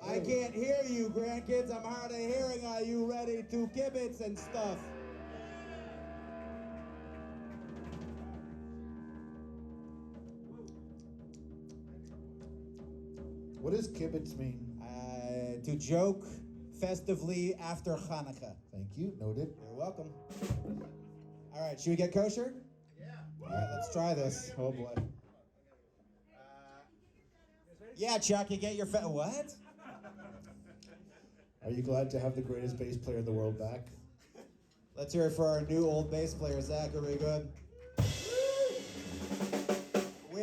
I can't hear you, grandkids. I'm hard of hearing. Are you ready to kibitz and stuff? What does kibitz mean? To joke festively after Hanukkah. Thank you. Noted. You're welcome. All right, should we get kosher? Yeah. All right, let's try this. Oh boy. Yeah, Chuck, you get your what? Are you glad to have the greatest bass player in the world back? Let's hear it for our new old bass player, Zach. Are we good? We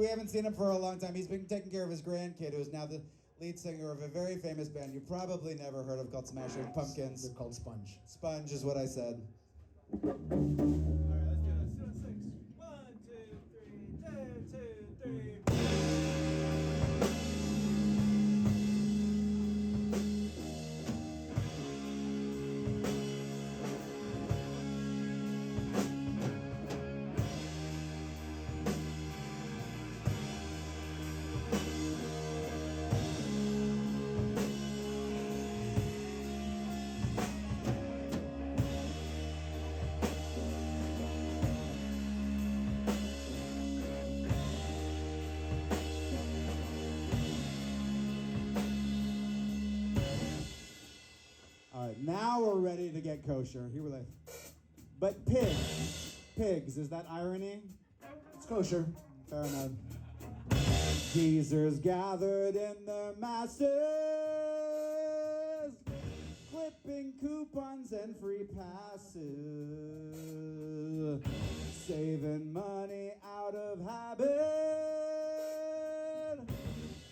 haven't seen him for a long time. He's been taking care of his grandkid, who is now the lead singer of a very famous band you probably never heard of called Smashing Pumpkins. They're called Sponge. Sponge is what I said. All right, let's do it. 6. 1, 2, 3. 2, 2, 3. Now we're ready to get kosher. Here we're like, but pigs, is that irony? It's kosher. Fair enough. Geezers gathered in their masses, clipping coupons and free passes, saving money out of habit,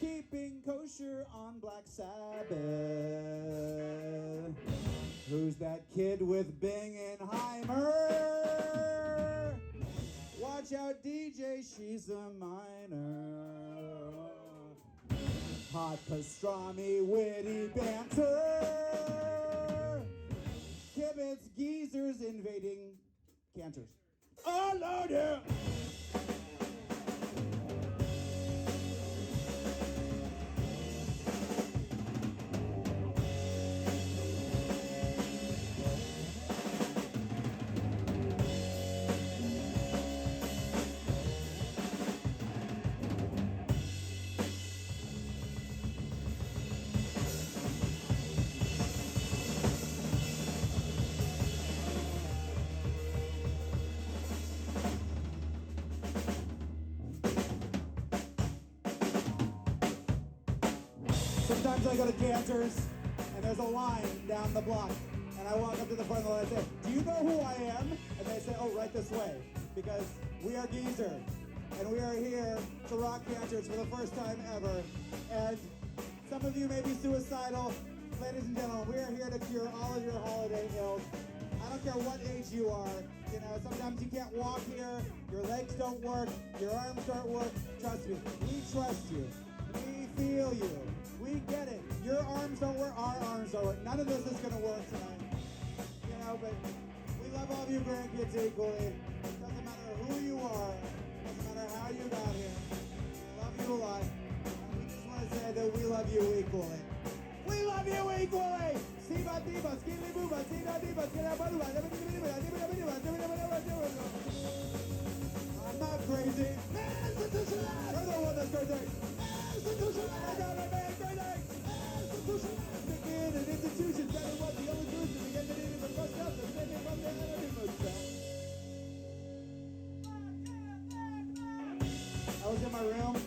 keeping kosher on Black Sabbath. Who's that kid with Bing and Heimer? Watch out, DJ, she's a minor. Hot pastrami, witty banter. Kibitz geezers invading Canters. Oh, Lord, yeah! Sometimes I go to Canter's, and there's a line down the block, and I walk up to the front of the line and I say, do you know who I am? And they say, oh, right this way, because we are Geezer, and we are here to rock Canter's for the first time ever, and some of you may be suicidal. Ladies and gentlemen, we are here to cure all of your holiday ills. I don't care what age you are, you know, sometimes you can't walk here, your legs don't work, your arms don't work. Trust me, we trust you, we feel you. We get it. Your arms don't work, our arms don't work. None of this is going to work tonight. You know, but we love all of you grandkids equally. It doesn't matter who you are. It doesn't matter how you got here. We love you a lot. And we just want to say that we love you equally. We love you equally! Siba diba, skilly booba, sina diba, skilla baluba, I'm not crazy. Institutionalized! You're the one that's crazy. Institutionalized! I got a man crazy! Institutionalized! Begin an institution that is what the only truth is. We get the needed from us up, the second from the enemy must I was in my room.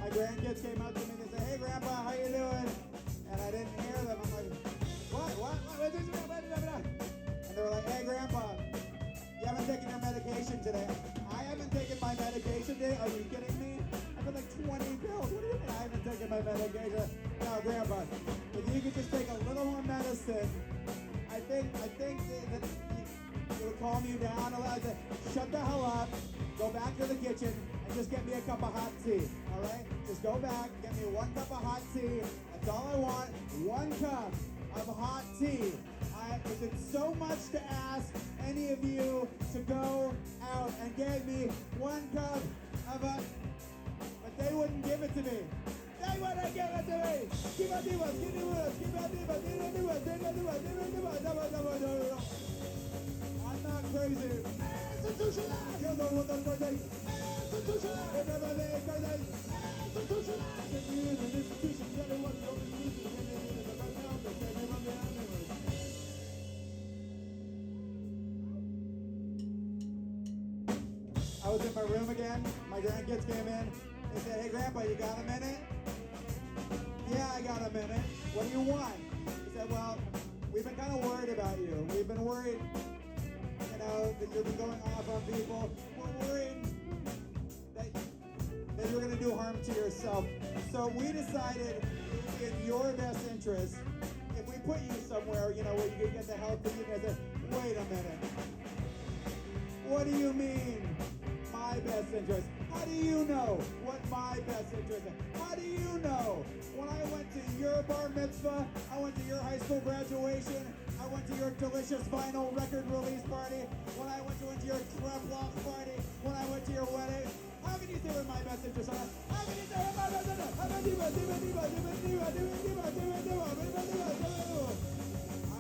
My grandkids came up to me and they said, hey Grandpa, how you doing? And I didn't hear them. I'm like, what? And they were like, hey Grandpa, you haven't taken your medication today. I haven't taken my medication today. Are you kidding me? I've been like 20 pills. What do you mean I haven't taken my medication? No, Grandpa, if you could just take a little more medicine, I think that it would calm you down a lot. Shut the hell up, go back to the kitchen, and just get me a cup of hot tea, all right? Just go back, get me 1 cup of hot tea. That's all I want, 1 cup of hot tea. Is it so much to ask any of you to go out and get me 1 cup of but they wouldn't give it to me. They wouldn't give it to me. I'm not crazy. Institutionalized. You're the one that's crazy. Institutionalized. Everybody is crazy. Institutionalized. The institution, everyone's the only solution. I was in my room again. My grandkids came in. They said, "Hey, Grandpa, you got a minute?" "Yeah, I got a minute. What do you want?" He said, "Well, we've been kind of worried about you. We've been worried, that you've been going off on people. We're worried that you're going to do harm to yourself. So we decided it would be in your best interest if we put you somewhere, where you could get the help that you guys said, wait a minute. What do you mean, my best interest? How do you know what my best interest is? How do you know? When I went to your bar mitzvah, I went to your high school graduation, I went to your delicious vinyl record release party, when I went to your crepe party, when I went to your wedding, how can you say what my best interests are? How can you say what my best interests are? I'm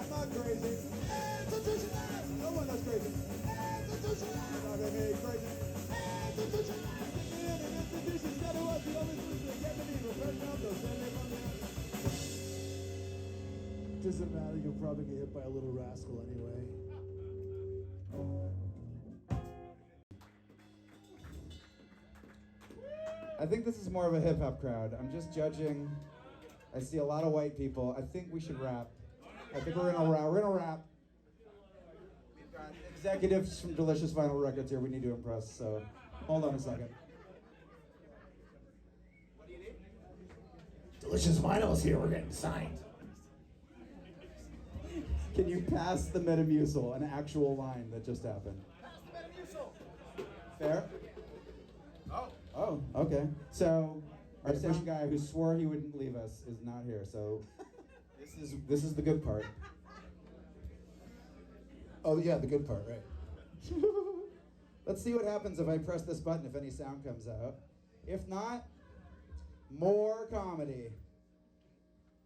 not crazy. Institutionalized. No one is crazy. Institutionalized. Not me crazy. Institutionalized. An institution said it was the only solution to get to me. Doesn't matter, you'll probably get hit by a little rascal anyway. I think this is more of a hip-hop crowd. I'm just judging. I see a lot of white people. I think we should rap. I think we're gonna rap. We're gonna rap. We've got executives from Delicious Vinyl Records here we need to impress, so hold on a second. What do you need? Delicious Vinyl's here, we're getting signed. Can you pass the Metamucil, an actual line that just happened? Pass the Metamucil. Fair? Oh, okay. So our sound guy who swore he wouldn't leave us is not here. So this is the good part. Oh yeah, the good part, right. Let's see what happens if I press this button, if any sound comes out. If not, more comedy.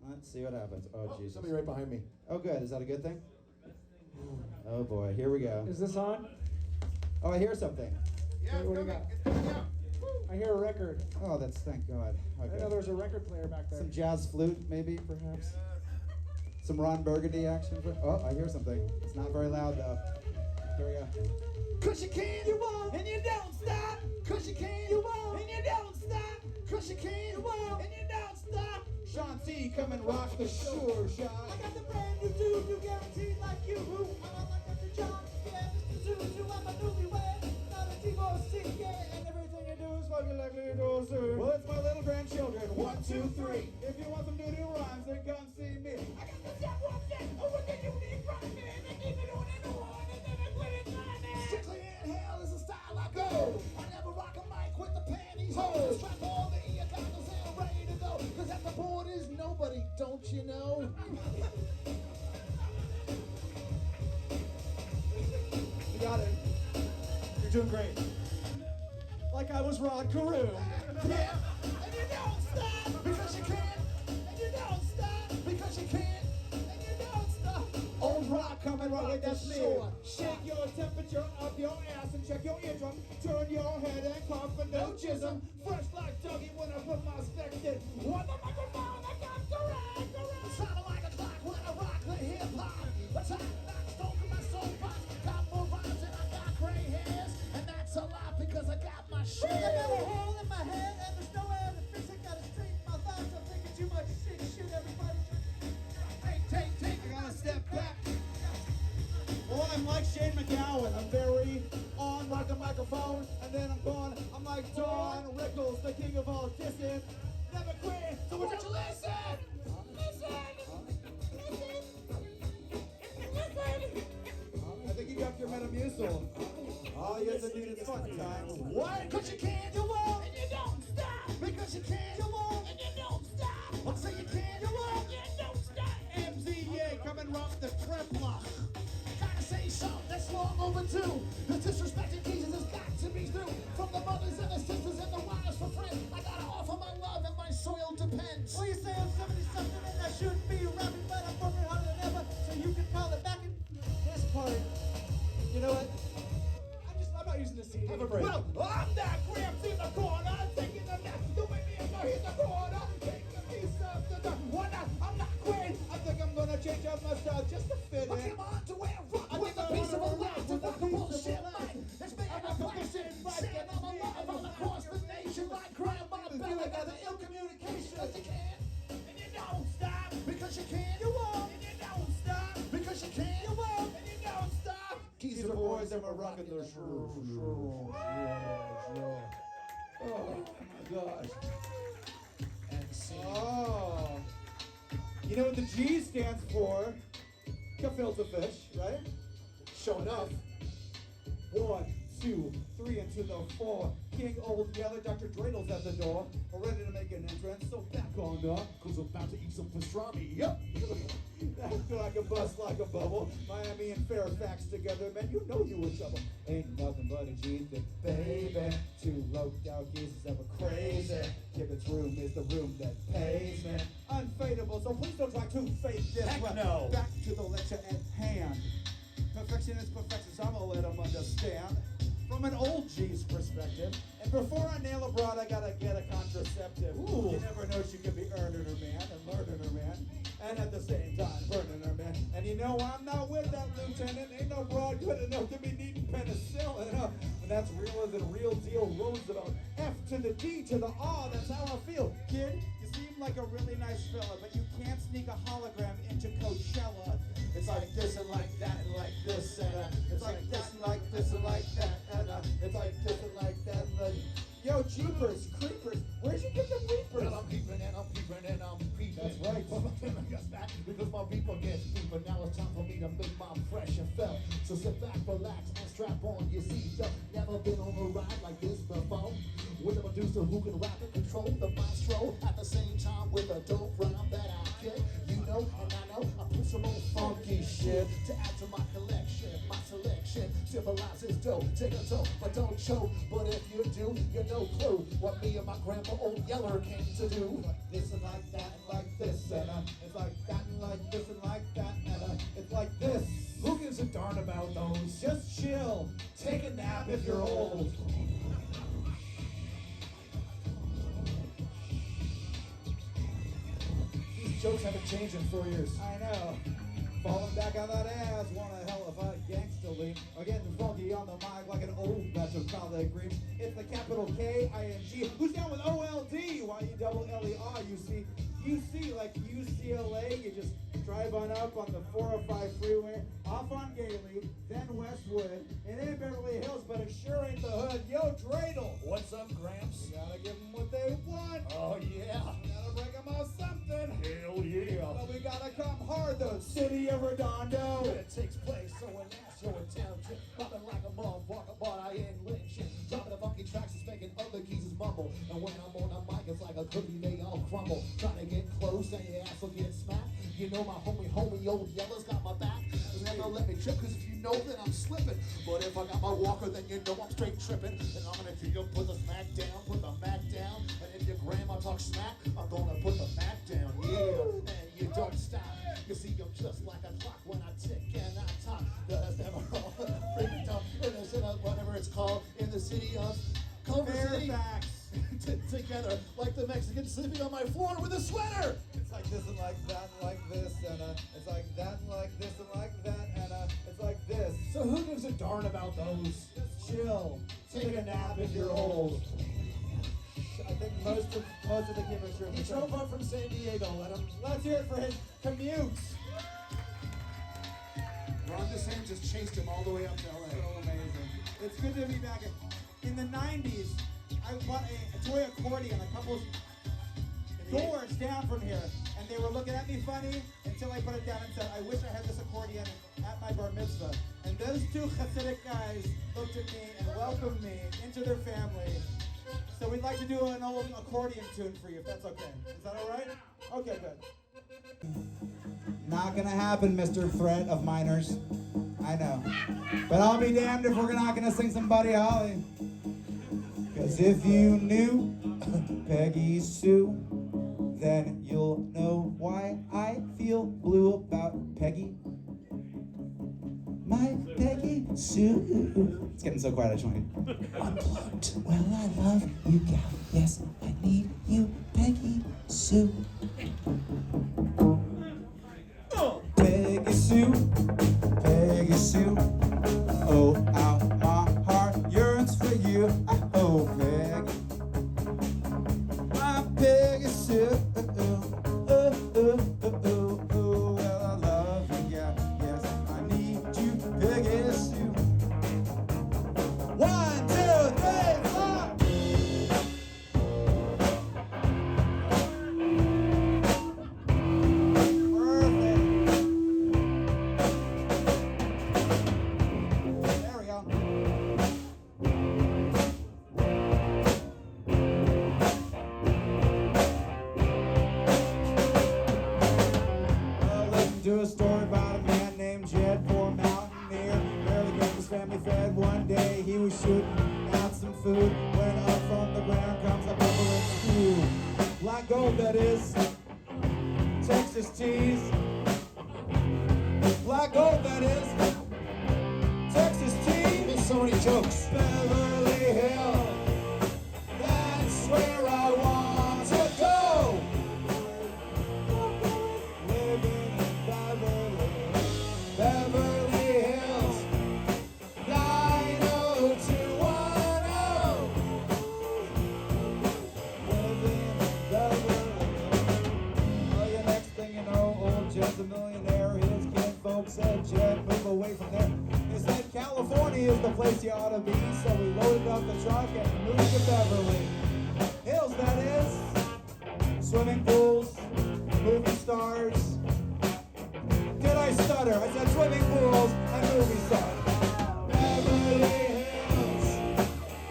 Let's see what happens. Oh, Jesus. Somebody right behind me. Oh, good. Is that a good thing? Oh, boy. Here we go. Is this on? Oh, I hear something. Yeah, What do you got? it's coming out. I hear a record. Oh, that's, thank God. I know Okay. there's a record player back there. Some jazz flute, maybe, perhaps? Some Ron Burgundy action? Oh, I hear something. It's not very loud, though. Here we go. 'Cause you can, you won't, and you don't stop. 'Cause you can, you won't, and you don't stop. 'Cause you can, you won't, and you don't stop. Sean T, come and rock the Sure Shot. I got the brand new dude, you guaranteed like you. I'm like Mr. John, yeah, Mr. Zuzu, I'm a newlywed, not a divorcee, yeah. And everything you do is fucking like you do, sir. Well, it's my little grandchildren. 1, 2, 3. If you want some new rhymes, then come see me. I got the job one day, what the unique rhyme, man. They keep it on and on, and then they quit it, man. Strictly in hell is the style I go. I never rock a mic with the panties home. Strap all the ear goggles and ready to go. 'Cause at the board is nobody, don't you know? You got it. You're doing great. Like I was Rod Carew. Yeah, and you don't stop because you can't, and you don't stop because you can't, and you don't stop. Old rock coming right with that Sure. Shake your temperature up your ass and check your eardrum. Turn your head and cough for no chism. Fresh like Dougie when I put my specs in. On the microphone, I got correct. Sounding like a clock when I rock the hip hop. But time knocks, don't my soul box. Got more rhymes and I got gray hairs, and that's a lot because I got my shit. I got a hole in my head and there's nowhere to fix it. Gotta straighten my thoughts. I'm thinking too much sick shit. Everybody, take. I gotta step back. Well, I'm like Shane McGowan. I'm very on like a microphone, and then I'm gone. I'm like Don Rickles, the king of all dissing. Never quit. So would you listen? I think you got your Metamucil. All you have to do is fun times. What? 'Cause you can, you won't, and you don't stop. Because you can, you won't, and you don't stop. I say you can, you won't, and you don't stop. MZA, come and rock the crep block. Gotta say something that's long overdue. The disrespect in Jesus has got to be through. From the mothers and the sisters and the wives for friends, I gotta offer my love and my soil depends. Well, you say I'm 70 something and boys that were rocking their Oh my gosh. Oh. You know what the G stands for? Gefilte fish, right? Show enough. 1, 2, 3 into the 4. King Old Yeller, Dr. Dreidel's at the door. We're ready to make an entrance, so back on up. Cause I'm about to eat some pastrami. Yep. That's like a bust like a bubble. Miami and Fairfax together, man, you know you in trouble. Ain't nothing but a G-thing, baby. Two low-down geezers ever crazy. Kibitz Room is the room that pays, man. Unfadable, so please don't try to fake this. Heck no. Back to the lecture at hand. Perfection is perfection, so I'm gonna let them understand. From an old G's perspective, and before I nail a broad, I gotta get a contraceptive. Ooh. You never know, she could be earning her man and learning her man, and at the same time burning her man. And you know I'm not with that, Lieutenant. Ain't no broad good enough to be needing penicillin. And that's realer than real deal Roosevelt. F to the D to the R, that's how I feel. Kid, you seem like a really nice fella, but you can't sneak a hologram into Coachella. It's like this and like that and like this and it's like this and like this and like that and it's like this and like that and then yo, jeepers, creepers, where'd you get the weepers? Well, I'm peeping and I'm peeping and I'm peeping. That's right. But my camera gets back because my people gets deeper. Now it's time for me to make my impression felt. So sit back, relax, and strap on your seatbelt. Never been on a ride like this before. With a producer who can rap and control the maestro at the same time with a dope rhyme that I get. You know, and I know I put some old funky shit to add to my collection. My selection civilizes dope. Take a toke, but don't choke. But if you do, you're no clue what me and my grandpa Old Yeller came to do. Like this and like that and like this and it's like that and like this and like that and it's like this. Who gives a darn about those? Just chill. Take a nap if you're old. These jokes haven't changed in 4 years. I know. Falling back on that ass, want a hell of a gangsta lean. Or getting funky on the mic like an old batch of collard greens. It's the capital K-I-N-G. Who's down with O-L-D? Y-E-double-L-E-R, you see. You see, like UCLA, you just drive on up on the 405 freeway, off on Gailey, then Westwood. It ain't Beverly Hills, but it sure ain't the hood. Yo, Dreidel! What's up, Gramps? You gotta give them what they want. Oh, yeah. You gotta break them out something. Hell yeah. But we gotta come hard, the city of Redondo. When it takes place, so in Nashville and Township, popping like a motherfucker, but I ain't lynching. Dropping the funky tracks and making other geezers mumble. And when I'm on the mic, it's like a cookie, they all crumble. Trying to get close and your ass will get smacked. You know my homie Old Yellow's got my back. Never let me trip, cause if you know, then I'm slipping. But if I got my walker, then you know I'm straight tripping. And I'm gonna do you put the smack down, put the Mac down. And if your grandma talks smack, I'm gonna put the Mac down. Yeah, and you don't stop. You see, I'm just like a clock when I tick and I talk. That's never all. Break it down in the city, whatever it's called, in the city of Culver City. Fairfax. Together like the Mexican sleeping on my floor with a sweater. It's like this and like that and like this and it's like that and like this and like that and it's like this. So who gives a darn about those? Just chill. Take a nap if you're old. I think most of the Kibitz Room. He drove up from San Diego. Let's hear it for his commutes. Ron DeSantis chased him all the way up to LA. So amazing. It's good to be back. In the 90s, I bought a toy accordion a couple doors down from here, and they were looking at me funny until I put it down and said, I wish I had this accordion at my bar mitzvah. And those two Hasidic guys looked at me and welcomed me into their family. So we'd like to do an old accordion tune for you, if that's okay. Is that all right? Okay, good. Not gonna happen, Mr. Threat of Minors. I know. But I'll be damned if we're not gonna sing some Buddy Holly. Cause if you knew Peggy Sue, then you'll know why I feel blue about Peggy. My Peggy Sue. It's getting so quiet, I just want to unplugged. Well, I love you, gal. Yes, I need you, Peggy Sue. Peggy Sue, Peggy Sue. Oh, how my heart yearns for you. Oh, Peggy. My Peggy Sue. Well, I love you, gal. Yes, I need you, Peggy Sue. to a story about a man named Jed, poor mountaineer. Barely kept his family fed. One day he was shooting out some food when up from the ground comes a bubbling stew. Black gold, that is. Texas cheese. Black gold, that is. Texas cheese. There's so many jokes. Beverly Hills. That's where I want to go. Living in Beverly Hills, 90210. Living in Beverly Hills. Well, the next thing you know, old Jed's a millionaire. His kinfolk said, Jed, move away from there. They said, California is the place you ought to be. So we loaded up the truck and moved to Beverly Hills, that is. Swimming pools, movie stars. Did I stutter? I said swimming pools and movie stars. Beverly Hills,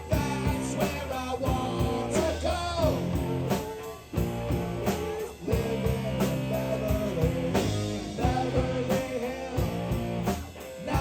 that's where I want to go. Living in Beverly Hills, 90210.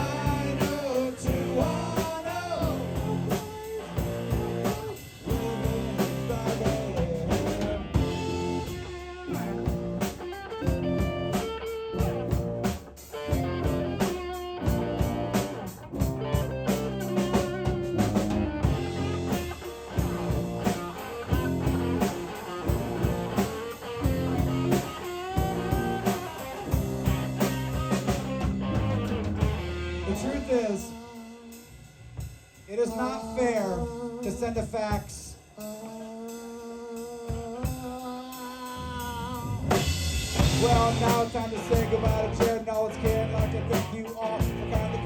The truth is, it is not fair to send a fax. Well, now it's time to say goodbye to Jared. No, it's Karen. I'd like to thank you all for coming to